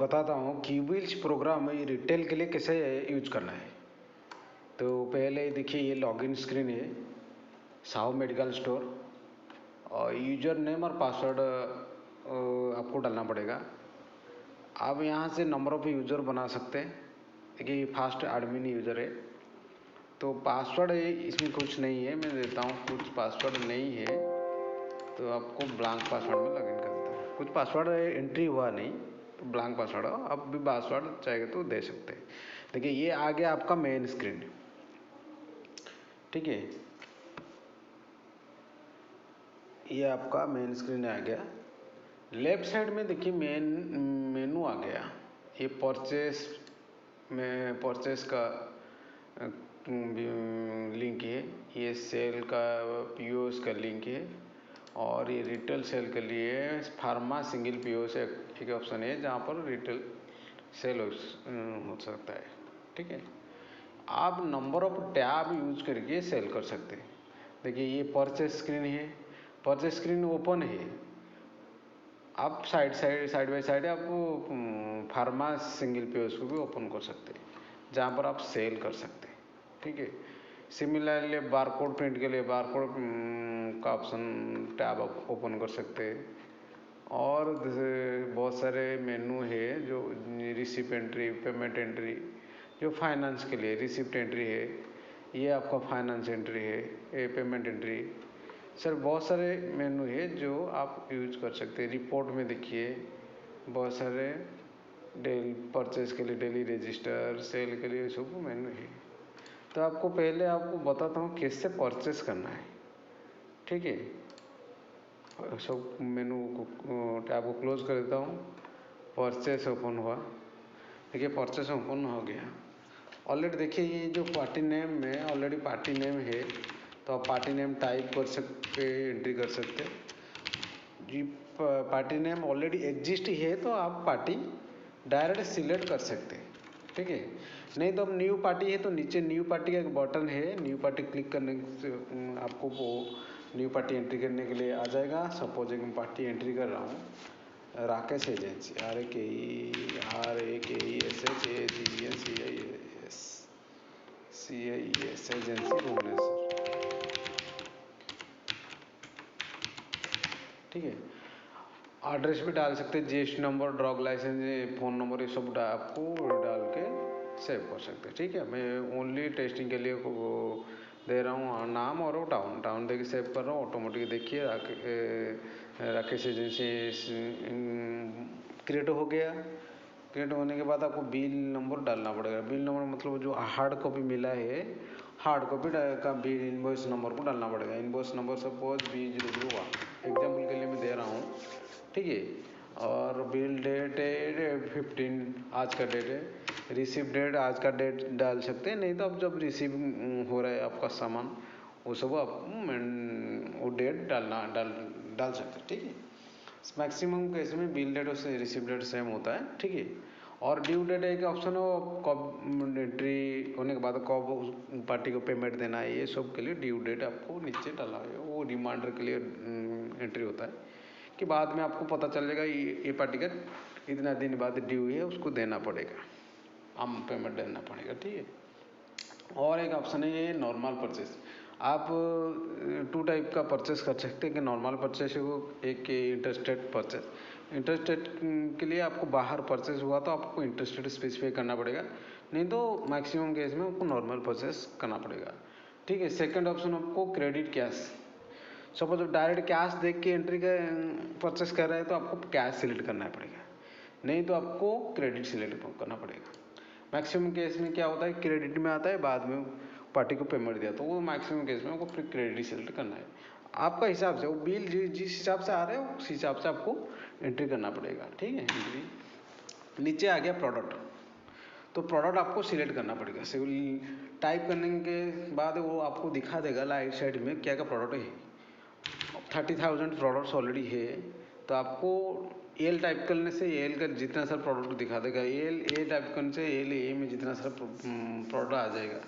बताता हूँ क्यूबिल्स प्रोग्राम ये रिटेल के लिए कैसे यूज करना है। तो पहले देखिए ये लॉगिन स्क्रीन है साहू मेडिकल स्टोर और यूजर नेम और पासवर्ड आपको डालना पड़ेगा। आप यहाँ से नंबर ऑफ़ यूज़र बना सकते हैं। देखिए ये फास्ट एडमिन यूज़र है। तो पासवर्ड है इसमें कुछ नहीं है, मैं देता हूँ कुछ पासवर्ड नहीं है तो आपको ब्लैंक पासवर्ड में लॉगिन कर देता हूँ। कुछ पासवर्ड एंट्री हुआ नहीं तो ब्लैंक पासवर्ड हो, आप भी पासवर्ड चाहेगा तो दे सकते हैं। देखिए ये आ गया आपका मेन स्क्रीन, ठीक है। ये आपका मेन स्क्रीन आ गया। लेफ्ट साइड में देखिए मेनू आ गया। ये परचेस में परचेस का लिंक है, ये सेल का पीओएस का लिंक है और ये रिटेल सेल के लिए फार्मा सिंगल पीओएस एक ऑप्शन है जहाँ पर रिटेल सेल हो सकता है, ठीक है। आप नंबर ऑफ टैब यूज करके सेल कर सकते हैं। देखिए ये परचेस स्क्रीन है, परचेस स्क्रीन ओपन है। आप साइड बाय साइड आप फार्मा सिंगल पीओएस को भी ओपन कर सकते हैं जहाँ पर आप सेल कर सकते हैं, ठीक है। सिमिलरली बारकोड प्रिंट के लिए बारकोड का ऑप्शन टैब आप ओपन कर सकते हैं। और बहुत सारे मेनू है जो रिसिप्ट एंट्री, पेमेंट एंट्री, जो फाइनेंस के लिए रिसिप्ट एंट्री है, ये आपका फाइनेंस एंट्री है, ये पेमेंट एंट्री। सर बहुत सारे मेनू है जो आप यूज कर सकते हैं। रिपोर्ट में देखिए बहुत सारे डेली परचेज के लिए डेली रजिस्टर, सेल के लिए सब मेनू है। तो आपको पहले आपको बताता हूँ कैसे परचेस करना है, ठीक है। सब मेनू को टैब को क्लोज कर देता हूँ। परचेस ओपन हुआ, देखिए परचेस ओपन हो गया। ऑलरेडी देखिए ये जो पार्टी नेम में ऑलरेडी पार्टी नेम है तो आप पार्टी नेम टाइप कर सकते, एंट्री कर सकते। जी पार्टी नेम ऑलरेडी एग्जिस्ट है तो आप पार्टी डायरेक्ट सिलेक्ट कर सकते हैं, ठीक है। नहीं तो अब न्यू पार्टी है तो नीचे न्यू पार्टी का एक बटन है, न्यू पार्टी क्लिक करने से आपको वो न्यू पार्टी एंट्री करने के लिए आ जाएगा। सपोज एक मैं पार्टी एंट्री कर रहा हूँ Rakesh agency, RAKESHAGNCIS agency Bhubaneswar, ठीक है। एड्रेस भी डाल सकते हैं, GST number, drug licence, phone number, ये सब आपको डाल के सेव कर सकते हैं, ठीक है। मैं ओनली टेस्टिंग के लिए वो दे रहा हूँ नाम और टाउन दे के सेव कर रहा हूँ। ऑटोमेटिक देखिए राकेश एजेंसी क्रिएट हो गया। क्रिएट होने के बाद आपको बिल नंबर डालना पड़ेगा। बिल नंबर मतलब जो हार्ड कॉपी मिला है, हार्ड कॉपी का बिल इनवॉइस नंबर को डालना पड़ेगा। Invoice number suppose B001 example के लिए मैं दे रहा हूँ, ठीक है। और बिल डेट है 15, आज का डेट है। रिसीव डेट आज का डेट डाल सकते हैं, नहीं तो अब जब रिसीव हो रहा है आपका सामान वो सब आप वो डेट डाल सकते हैं, ठीक है। मैक्सिमम केस में बिल डेट और रिसीव डेट सेम होता है, ठीक है। और ड्यू डेट एक ऑप्शन हो, कब एंट्री होने के बाद कब पार्टी को पेमेंट देना है, ये सब के लिए ड्यू डेट आपको नीचे डाला है। वो रिमाइंडर के लिए एंट्री होता है कि बाद में आपको पता चल जाएगा ये पार्टी का इतना दिन बाद ड्यू है, उसको देना पड़ेगा, हम पेमेंट देना पड़ेगा, ठीक है। और एक ऑप्शन है ये नॉर्मल परचेस। आप टू टाइप का परचेस कर सकते हैं कि नॉर्मल परचेस है वो, एक इंटरेस्टेड परचेस। इंटरेस्टेड के लिए आपको बाहर परचेस हुआ तो आपको इंटरेस्टेड स्पेसिफाई करना पड़ेगा, नहीं तो मैक्सिमम केस में आपको नॉर्मल परचेस करना पड़ेगा, ठीक है। सेकंड ऑप्शन आपको credit cash. Suppose direct cash देख के एंट्री का परचेस कर रहे हैं तो आपको कैश सिलेक्ट करना पड़ेगा, नहीं तो आपको क्रेडिट सिलेक्ट करना पड़ेगा। मैक्सिमम केस में क्या होता है क्रेडिट में आता है, बाद में पार्टी को पेमेंट दिया तो वो मैक्सिमम केस में आपको फिर क्रेडिट सिलेक्ट करना है। आपका हिसाब से वो बिल जिस हिसाब से आ रहे हो उस हिसाब से आपको एंट्री करना पड़ेगा, ठीक है। एंट्री नीचे आ गया प्रोडक्ट, तो प्रोडक्ट आपको सिलेक्ट करना पड़ेगा। टाइप करने के बाद वो आपको दिखा देगा राइट साइड में क्या क्या प्रोडक्ट है। 30,000 प्रोडक्ट्स ऑलरेडी है तो आपको एल टाइप करने से एल का जितना सारा प्रोडक्ट दिखा देगा। ए टाइप करने से ए में जितना सारा प्रोडक्ट आ जाएगा।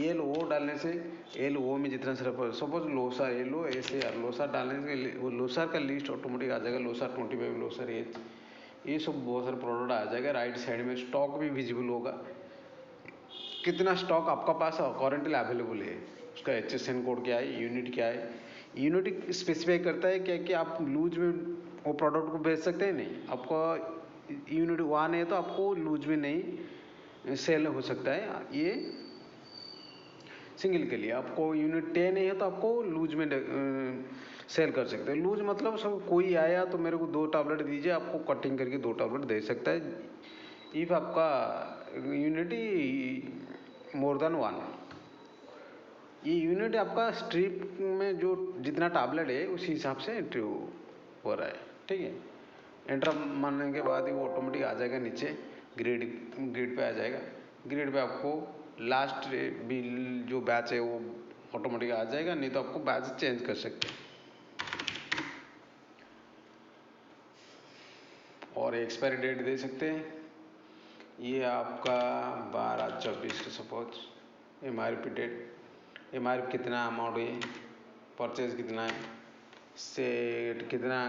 एल ओ डालने से एल ओ में जितना सारा, सपोज लोसार LOSAR लोसार डालने से वो लोसार का लिस्ट ऑटोमेटिक आ जाएगा। लोसार 25 लोसार एज ये सब बहुत सारे प्रोडक्ट आ जाएगा। राइट साइड में स्टॉक भी विजिबल होगा, कितना स्टॉक आपका पास करेंटली अवेलेबल है, उसका HSN कोड क्या है, यूनिट क्या है। यूनिट स्पेसिफाई करता है क्या कि आप लूज में वो प्रोडक्ट को बेच सकते हैं, नहीं आपका यूनिट 1 है तो आपको लूज में नहीं सेल हो सकता है। ये सिंगल के लिए आपको यूनिट 10 है तो आपको लूज में सेल कर सकते हैं। लूज मतलब सब कोई आया तो मेरे को 2 टैबलेट दीजिए, आपको कटिंग करके 2 टैबलेट दे सकता है। इफ आपका यूनिट मोर देन 1, ये यूनिट आपका स्ट्रिप में जो जितना टैबलेट है उसी हिसाब से एंट्री हो रहा है, ठीक है। एंटर मारने के बाद ही वो ऑटोमेटिक आ जाएगा नीचे, ग्रिड पे आ जाएगा। ग्रिड पे आपको लास्ट बिल जो बैच है वो ऑटोमेटिक आ जाएगा, नहीं तो आपको बैच चेंज कर सकते हैं। और एक्सपायरी डेट दे सकते हैं, ये आपका 12/24 का सपोज MRP डेट, MRP कितना अमाउंट है, परचेज कितना है, सेट कितना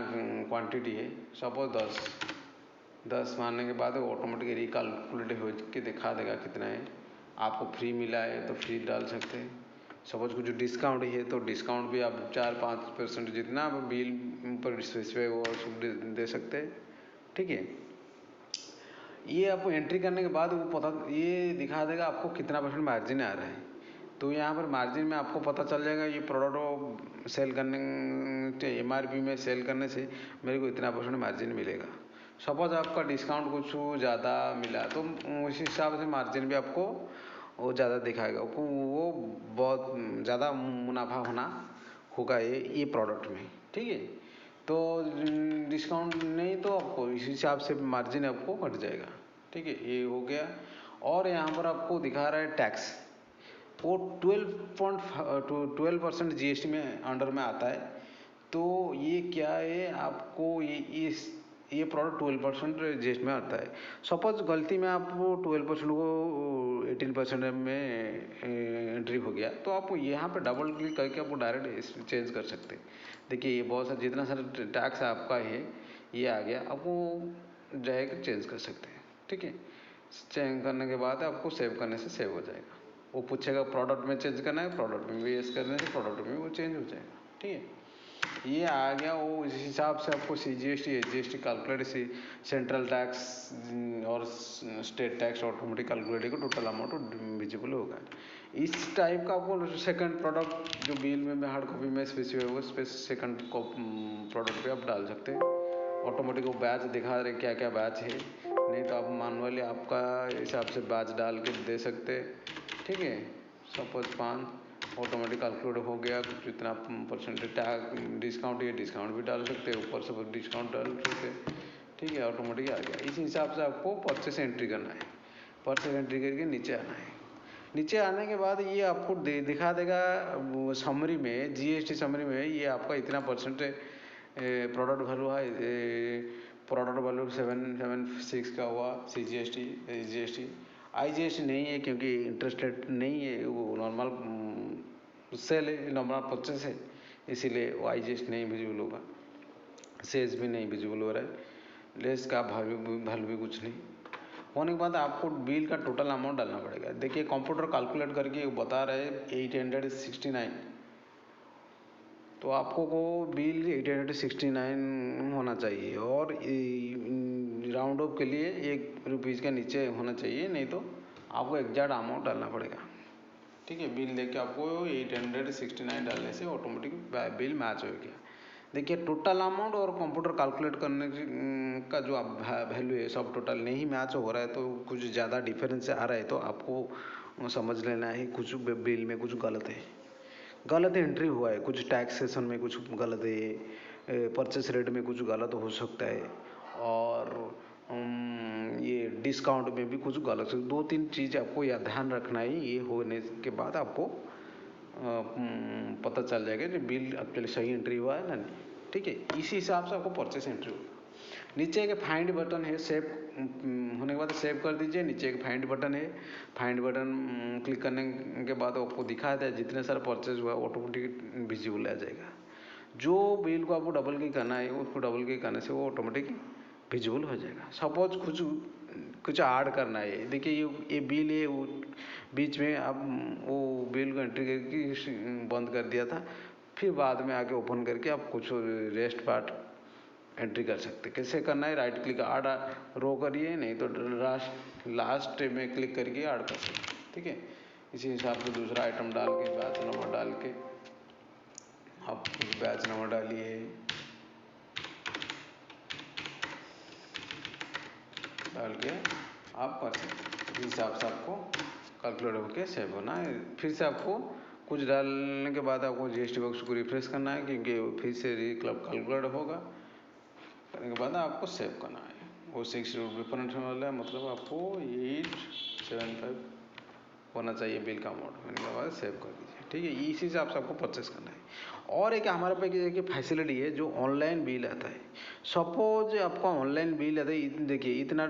क्वांटिटी है, सपोज 10 मारने के बाद ऑटोमेटिक रिकैलकुलेट हो के दिखा देगा कितना है। आपको फ्री मिला है तो फ्री डाल सकते हैं, सपोज कुछ डिस्काउंट है तो डिस्काउंट भी आप 4-5% जितना बिल पर स्पेसिफाई वो सब दे सकते हैं, ठीक है। ये आपको एंट्री करने के बाद वो पता ये दिखा देगा आपको कितना % मार्जिन आ रहा है। तो यहाँ पर मार्जिन में आपको पता चल जाएगा ये प्रोडक्ट सेल करने MRP में सेल करने से मेरे को इतना % मार्जिन मिलेगा। सपोज आपका डिस्काउंट कुछ ज़्यादा मिला तो उस हिसाब से मार्जिन भी आपको वो ज़्यादा दिखाएगा, वो बहुत ज़्यादा मुनाफा होगा ये प्रोडक्ट में, ठीक है। तो डिस्काउंट नहीं तो आपको इस हिसाब से मार्जिन आपको कट जाएगा, ठीक है। ये हो गया। और यहाँ पर आपको दिखा रहा है टैक्स, वो 12% GST में अंडर में आता है। तो ये क्या है, आपको ये प्रोडक्ट 12% GST में आता है। सपोज गलती में आप वो 12% को 18% में एंट्री हो गया तो आप यहाँ पे डबल क्लिक करके आपको डायरेक्ट चेंज कर सकते हैं। देखिए ये बहुत सारा जितना सारा टैक्स आपका है ये आ गया, आपको जाएगा चेंज कर सकते हैं, ठीक है। चेंज करने के बाद आपको सेव करने से सेव हो जाएगा। वो पूछेगा प्रोडक्ट में चेंज करना है, प्रोडक्ट में भी यस करने से प्रोडक्ट में वो चेंज हो जाएगा, ठीक है। ये आ गया। वो इस हिसाब से आपको CGST HGST कैलकुलेट से सेंट्रल टैक्स और स्टेट टैक्स ऑटोमेटिक कैलकुलेट को टोटल अमाउंट विजिबल होगा। इस टाइप का आपको सेकंड प्रोडक्ट जो बिल में हार्ड कॉपी में स्पेसिफाई होगा सेकंड प्रोडक्ट पे आप डाल सकते हैं। ऑटोमेटिक वो बैच दिखा रहे क्या क्या बैच है, नहीं तो आप मैनुअली आपका हिसाब से बैच डाल के दे सकते, ठीक है। सपोज 5 ऑटोमेटिक कैलकुलेट हो गया, जितना % डिस्काउंट, ये डिस्काउंट भी डाल सकते हैं, ऊपर से डिस्काउंट डाल सकते हैं, ठीक है। ऑटोमेटिक आ गया। इस हिसाब से आपको परचेस एंट्री करना है, परचेस एंट्री करके नीचे आना है। नीचे आने के बाद ये आपको दिखा देगा समरी में, GST समरी में ये आपका इतना % प्रोडक्ट वैल्यू है, प्रोडक्ट वैल्यू 776 का हुआ, CGST GST IGST नहीं है क्योंकि इंटरेस्ट रेट नहीं है, वो नॉर्मल सेल है, नॉर्मल परचेस है, इसीलिए वो IGST नहीं विजिबल होगा। सेल्स भी नहीं विजिबल हो रहा है, लेस का वैल्यू भी कुछ नहीं होने के बाद आपको बिल का टोटल अमाउंट डालना पड़ेगा। देखिए कंप्यूटर कैलकुलेट करके बता रहे 869, तो आपको वो बिल 869 होना चाहिए और राउंड ऑफ के लिए ₹1 का नीचे होना चाहिए, नहीं तो आपको एग्जैक्ट अमाउंट डालना पड़ेगा, ठीक है। बिल देके आपको 869 डालने से ऑटोमेटिक बिल मैच हो गया। देखिए टोटल अमाउंट और कंप्यूटर कैलकुलेट करने का जो वैल्यू है सब टोटल नहीं मैच हो रहा है, तो कुछ ज़्यादा डिफरेंस आ रहा है तो आपको समझ लेना है कुछ बिल में कुछ गलत एंट्री हुआ है, कुछ टैक्सेशन में कुछ गलत है, परचेस रेट में कुछ गलत हो सकता है, और ये डिस्काउंट में भी कुछ गलत है। 2-3 चीज़ आपको यह ध्यान रखना है। ये होने के बाद आपको पता चल जाएगा कि बिल एक्चुअली सही एंट्री हुआ है ना नहीं, ठीक है। इसी हिसाब से आपको परचेस एंट्री होगा। नीचे एक फाइंड बटन है, सेव होने के बाद सेव कर दीजिए। नीचे एक फाइंड बटन है, फाइंड बटन क्लिक करने के बाद आपको दिखाता है जितने सारा परचेज हुआ ऑटोमेटिक विजिबल आ जाएगा। जो बिल को आपको डबल क्लिक करना है उसको डबल क्लिक करने से वो ऑटोमेटिक विजिबल हो जाएगा। सपोज कुछ कुछ ऐड करना है, देखिए ये बिल है, वो बीच में अब वो बिल को एंट्री करके बंद कर दिया था, फिर बाद में आके ओपन करके आप कुछ रेस्ट पार्ट एंट्री कर सकते। कैसे करना है, राइट क्लिक ऐड रो करिए, नहीं तो लास्ट में क्लिक करके ऐड कर सकते, ठीक है। इसी हिसाब से दूसरा आइटम डाल के बैच नंबर डाल के आप बैच नंबर डालिए, डाल के आप कर सकते। इस हिसाब से आपको कैलकुलेट होकर सेव होना है। फिर से आपको कुछ डालने के बाद आपको जीएसटी बॉक्स को रिफ्रेश करना है, क्योंकि फिर से कैलकुलेट होगा। करने के बाद आपको सेव करना है। वो 6 डिफरेंट होने वाला है, मतलब आपको 875 होना चाहिए बिल का अमाउंट। होने के बाद सेव कर दीजिए, ठीक है। इसी हिसाब से आपको परचेस करना है। और एक हमारे पास देखिए फैसिलिटी है, जो ऑनलाइन बिल आता है। सपोज आपका ऑनलाइन बिल आता है, देखिए इतना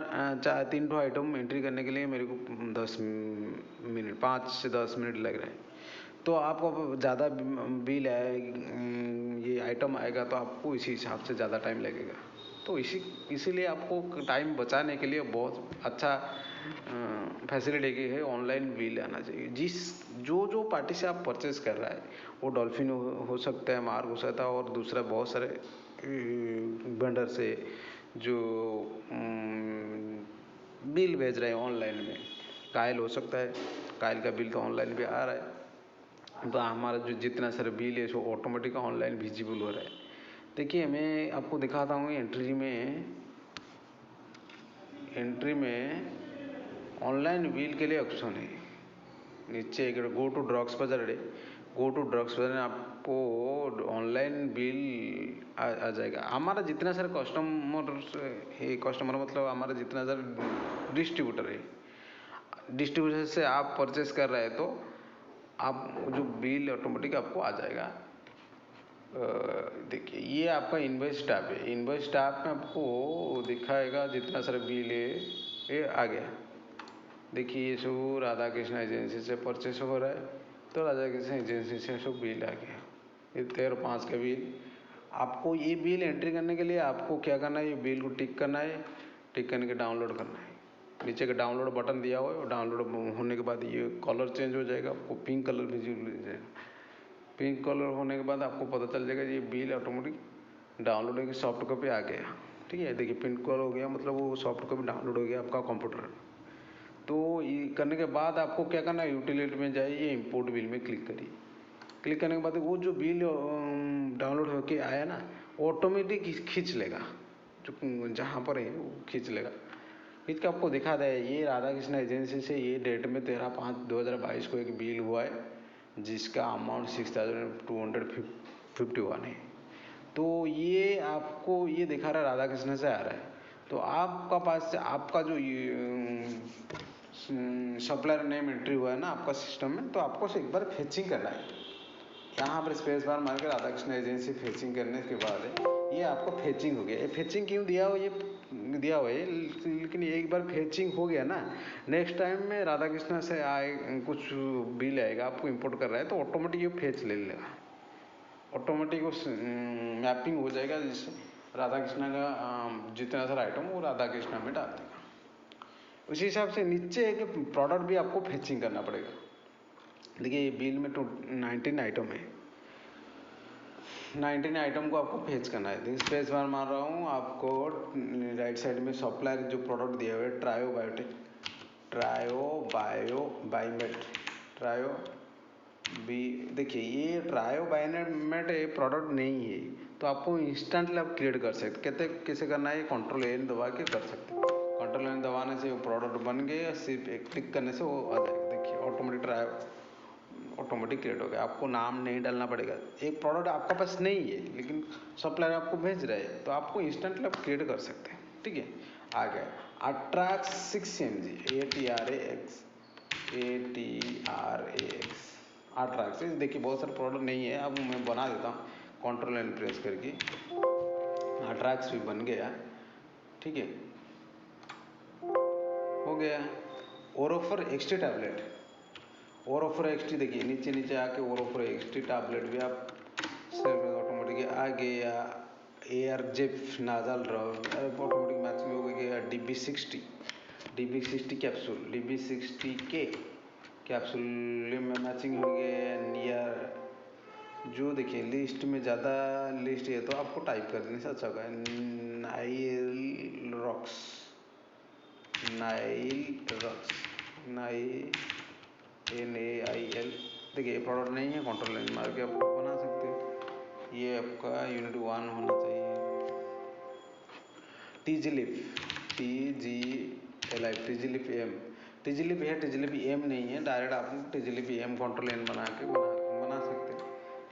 3 आइटम एंट्री करने के लिए मेरे को 10 मिनट, 5 से 10 मिनट लग रहे हैं। तो आपको ज़्यादा बिल है, ये आइटम आएगा, तो आपको इसी हिसाब से ज़्यादा टाइम लगेगा। तो इसीलिए आपको टाइम बचाने के लिए बहुत अच्छा फैसिलिटी की है, ऑनलाइन बिल आना चाहिए। जो पार्टी से आप परचेस कर रहा है, वो डॉल्फिन हो सकता है, मार्क हो सकता है, और दूसरा बहुत सारे वेंडर से जो बिल भेज रहे हैं ऑनलाइन में, कायल हो सकता है, कायल का बिल तो ऑनलाइन भी आ रहा है। तो हमारा जो जितना सारे बिल है, वो ऑटोमेटिक ऑनलाइन विजिबल हो रहा है। देखिए मैं आपको दिखाता हूँ, एंट्री में ऑनलाइन बिल के लिए ऑप्शन है। नीचे एक गो टू ड्रग्स बाजार है, गो टू ड्रग्स बाजार में आपको ऑनलाइन बिल आ जाएगा। हमारा जितना सारे कस्टमर मतलब हमारा जितना सारे डिस्ट्रीब्यूटर है, डिस्ट्रीब्यूटर से आप परचेस कर रहे हैं, तो आप जो बिल ऑटोमेटिक आपको आ जाएगा। देखिए ये आपका इनवॉइस टैब है। इनवॉइस टैब में आपको दिखाएगा जितना सारा बिल है, ये आ गया। देखिए ये सब राधा कृष्ण एजेंसी से परचेस हो रहा है, तो राधा कृष्ण एजेंसी से सब बिल आ गया। ये 13/5 का बिल। आपको ये बिल एंट्री करने के लिए आपको क्या करना है, ये बिल को टिक करना है, टिक करने के डाउनलोड करना है। नीचे का डाउनलोड बटन दिया हुआ है, डाउनलोड होने के बाद ये कलर चेंज हो जाएगा, आपको पिंक कलर विजिबल हो जाएगा। पिंक कलर होने के बाद आपको पता चल जाएगा ये बिल ऑटोमेटिक डाउनलोड की सॉफ्ट कॉपी आ गया, ठीक है। देखिए पिंक कलर हो गया, मतलब वो सॉफ्ट कॉपी डाउनलोड हो गया आपका कंप्यूटर। तो ये करने के बाद आपको क्या करना है, यूटिलिटी में जाइए, इंपोर्ट बिल में क्लिक करिए। क्लिक करने के बाद वो जो बिल डाउनलोड होके आया ना, ऑटोमेटिक खींच लेगा, जो जहाँ पर है वो खींच लेगा। खींच के आपको दिखा दे, ये राधा कृष्ण एजेंसी से ये डेट में 13/5/2022 को एक बिल हुआ है, जिसका अमाउंट 6251 है। तो ये आपको ये दिखा रहा है राधा कृष्ण से आ रहा है। तो आपका पास से आपका जो सप्लायर नेम एंट्री हुआ है ना आपका सिस्टम में, तो आपको एक बार फेचिंग करना है। यहाँ पर स्पेस बार मार के राधा कृष्ण एजेंसी फेचिंग करने के बाद ये आपको फेचिंग हो गया। ये फेचिंग क्यों दिया हो, ये दिया हुआ है, लेकिन एक बार फेचिंग हो गया ना, नेक्स्ट टाइम में राधा कृष्ण से आए कुछ बिल आएगा, आपको इंपोर्ट कर रहा है, तो ऑटोमेटिक ये फेच ले लेगा, ऑटोमेटिक उस मैपिंग हो जाएगा, जिससे राधा कृष्ण का जितना सारा आइटम वो राधा कृष्ण में डाल देगा। उसी हिसाब से नीचे एक प्रोडक्ट भी आपको फेचिंग करना पड़ेगा। देखिए ये बिल में 19 आइटम है, 19 आइटम को आपको फेच करना है। स्पेस बार मार रहा हूँ, आपको राइट साइड में सप्लायर जो प्रोडक्ट दिया हुआ है, ट्रायो बी, देखिए ये ट्रायो बायोमेट प्रोडक्ट नहीं है, तो आपको इंस्टेंटली आप क्रिएट कर सकते। कैसे करना है, Ctrl+N दबा के कर सकते। Ctrl+N दबाने से वो प्रोडक्ट बन गए, सिर्फ एक क्लिक करने से वो आ जाएगा। देखिए ऑटोमेटिक क्रिएट हो गया, आपको नाम नहीं डालना पड़ेगा। एक प्रोडक्ट आपका पास नहीं है, लेकिन सप्लायर आपको भेज रहे हैं, तो आपको इंस्टेंटली आप क्रिएट कर सकते हैं, ठीक है। आ गया अट्रैक्स 6mg अट्रैक्स। देखिए बहुत सारे प्रोडक्ट नहीं है, अब मैं बना देता हूँ Ctrl+N प्रेस करके। अट्रैक्स भी बन गया, ठीक है, हो गया। ओरोफर XT टैबलेट, ओरोफर XT देखिए नीचे आके ओरोफर XT टैबलेट भी आप सेव ऑटोमेटिक आ गया। ARGF नाजल ड्रग ऑटोमेटिक मैचिंग हो गई। DB60 कैप्सूल, DB60 के कैप्सूल में मैचिंग हो गए नियर। जो देखिए लिस्ट में ज़्यादा लिस्ट है तो आपको टाइप कर देने से अच्छा होगा। Nile rocks, Nile NAIL। देखिए प्रोडक्ट नहीं है, कंट्रोल लाइन मार के आप बना सकते हैं। ये आपका यूनिट 1 होना चाहिए। टीजीलिप, टीजीलिप एम, टीजीलिप है, टीजीलिप एम नहीं है। डायरेक्ट आप टीजीलिप एम कंट्रोल एन बना सकते हैं,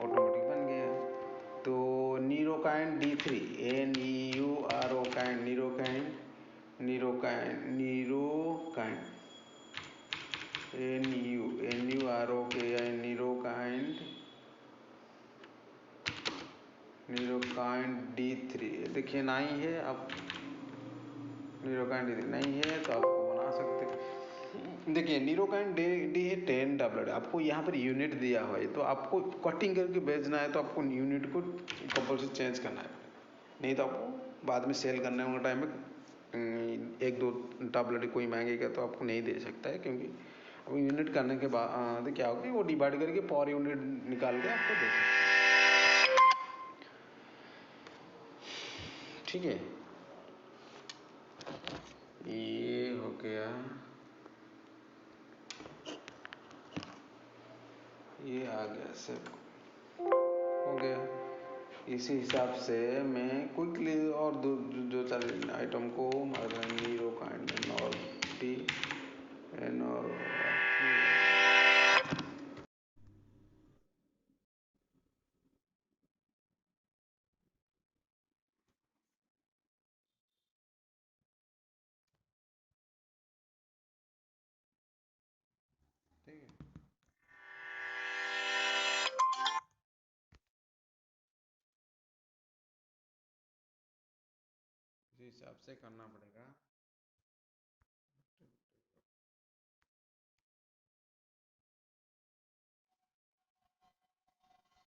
ऑटोमेटिक बन गया। तो नीरोकाइन D3, NEUROकाइन, नीरोकाइन नीरोकाइन D3 देखिए नहीं है। आप नीरोकाइन D3 नहीं है तो आपको बना सकते हैं। देखिए नीरोकाइन डी है 10 टैबलेट, आपको यहाँ पर यूनिट दिया हुआ है तो आपको कटिंग करके बेचना है तो आपको यूनिट को कंपल्सरी चेंज करना है, नहीं तो आपको बाद में सेल करने वाले टाइम में एक दो टैबलेट कोई मांगेगा तो आपको नहीं दे सकता है, क्योंकि अब यूनिट करने के बाद क्या होगा वो डिवाइड करके पर यूनिट निकाल के आपको दे सकते हैं। ठीक है, ये हो गया, ये आ गया सब हो गया। इसी हिसाब से मैं क्विकली और दो चार आइटम को नीरोकाइन और टी एन और ठीक है, इसी हिसाब से करना पड़ेगा।